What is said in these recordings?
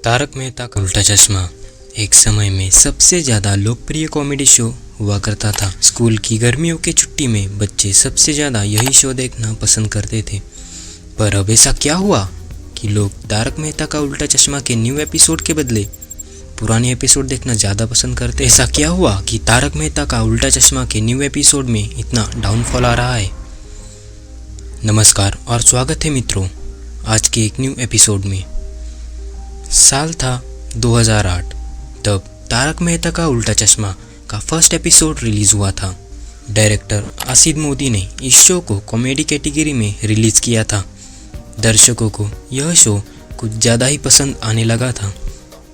तारक मेहता का उल्टा चश्मा एक समय में सबसे ज़्यादा लोकप्रिय कॉमेडी शो हुआ करता था। स्कूल की गर्मियों की छुट्टी में बच्चे सबसे ज़्यादा यही शो देखना पसंद करते थे। पर अब ऐसा क्या हुआ कि लोग तारक मेहता का उल्टा चश्मा के न्यू एपिसोड के बदले पुराने एपिसोड देखना ज़्यादा पसंद करते। ऐसा क्या हुआ कि तारक मेहता का उल्टा चश्मा के न्यू एपिसोड में इतना डाउनफॉल आ रहा है। नमस्कार और स्वागत है मित्रों आज के एक न्यू एपिसोड में। साल था 2008। तब तारक मेहता का उल्टा चश्मा का फर्स्ट एपिसोड रिलीज़ हुआ था। डायरेक्टर आसिद मोदी ने इस शो को कॉमेडी कैटेगरी में रिलीज़ किया था। दर्शकों को यह शो कुछ ज़्यादा ही पसंद आने लगा था।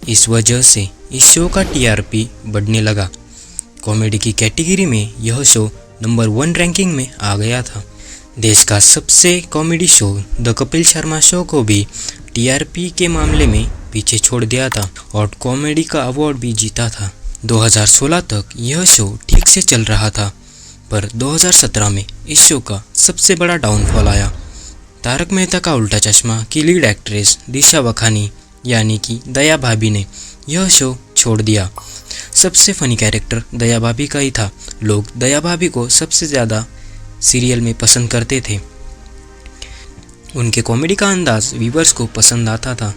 इस वजह से इस शो का टीआरपी बढ़ने लगा। कॉमेडी की कैटेगरी में यह शो नंबर 1 रैंकिंग में आ गया था। देश का सबसे comedy show the Kapil Sharma show को भी टीआरपी के मामले में पीछे छोड़ दिया था और कॉमेडी का अवार्ड भी जीता था। 2016 तक यह शो ठीक से चल रहा था, पर 2017 में इस शो का सबसे बड़ा डाउनफॉल आया। तारक मेहता का उल्टा चश्मा की लीड एक्ट्रेस दिशा वखानी यानी कि दया भाभी ने यह शो छोड़ दिया। सबसे फनी कैरेक्टर दया भाभी का ही था। लोग दया भाभी को सबसे ज़्यादा सीरियल में पसंद करते थे। उनके कॉमेडी का अंदाज व्यूअर्स को पसंद आता था,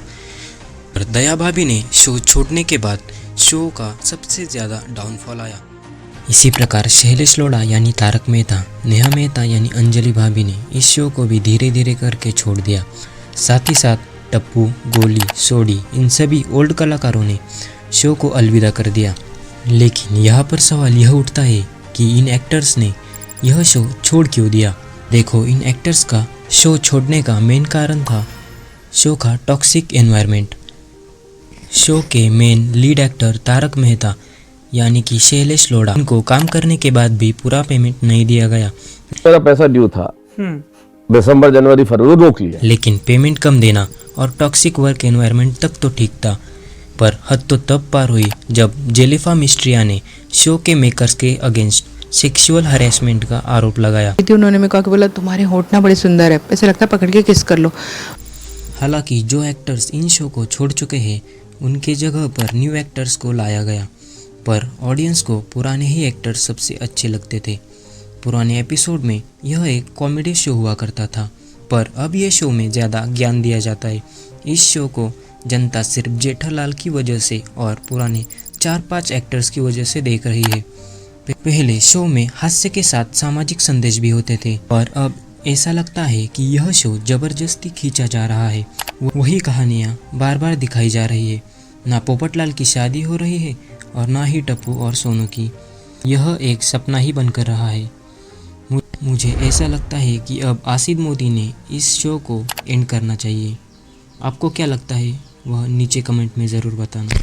पर दया भाभी ने शो छोड़ने के बाद शो का सबसे ज़्यादा डाउनफॉल आया। इसी प्रकार शैलेश लोढ़ा यानी तारक मेहता, नेहा मेहता यानी अंजलि भाभी ने इस शो को भी धीरे धीरे करके छोड़ दिया। साथ ही साथ टप्पू, गोली, सोडी इन सभी ओल्ड कलाकारों ने शो को अलविदा कर दिया। लेकिन यहाँ पर सवाल यह उठता है कि इन एक्टर्स ने यह शो छोड़ क्यों दिया। देखो, इन एक्टर्स का शो छोड़ने का मेन कारण था शो का टॉक्सिक एनवायरनमेंट। शो के main lead actor Tarak Mehta यानी कि शैलेश लोढ़ा, उनको काम करने के बाद भी पूरा पेमेंट नहीं दिया गया। मेरा पैसा ड्यू था, दिसंबर जनवरी फरवरी रोक लिया। लेकिन पेमेंट कम देना और टॉक्सिक वर्क एनवायरनमेंट तक तो ठीक था, पर हद तो तब पार हुई जब जेनिफर मिस्ट्रिया ने शो के मेकर्स के अगेंस्ट सेक्सुअल हरेसमेंट का आरोप लगाया। उन्होंने मेरे को बोला तुम्हारे होंठ ना बड़े सुंदर है, ऐसा लगता है पकड़ के किस कर लो। हालांकि जो एक्टर्स इन शो को छोड़ चुके हैं उनके जगह पर न्यू एक्टर्स को लाया गया, पर ऑडियंस को पुराने ही एक्टर्स सबसे अच्छे लगते थे। पुराने एपिसोड में यह एक कॉमेडी शो हुआ करता था, पर अब यह शो में ज़्यादा ज्ञान दिया जाता है। इस शो को जनता सिर्फ जेठालाल की वजह से और पुराने 4-5 एक्टर्स की वजह से देख रही है। पहले शो में हास्य के साथ सामाजिक संदेश भी होते थे, और अब ऐसा लगता है कि यह शो जबरदस्ती खींचा जा रहा है। वही कहानियाँ बार बार दिखाई जा रही है। ना पोपटलाल की शादी हो रही है और ना ही टप्पू और सोनू की। यह एक सपना ही बनकर रहा है। मुझे ऐसा लगता है कि अब आसिद मोदी ने इस शो को एंड करना चाहिए। आपको क्या लगता है वह नीचे कमेंट में ज़रूर बताना।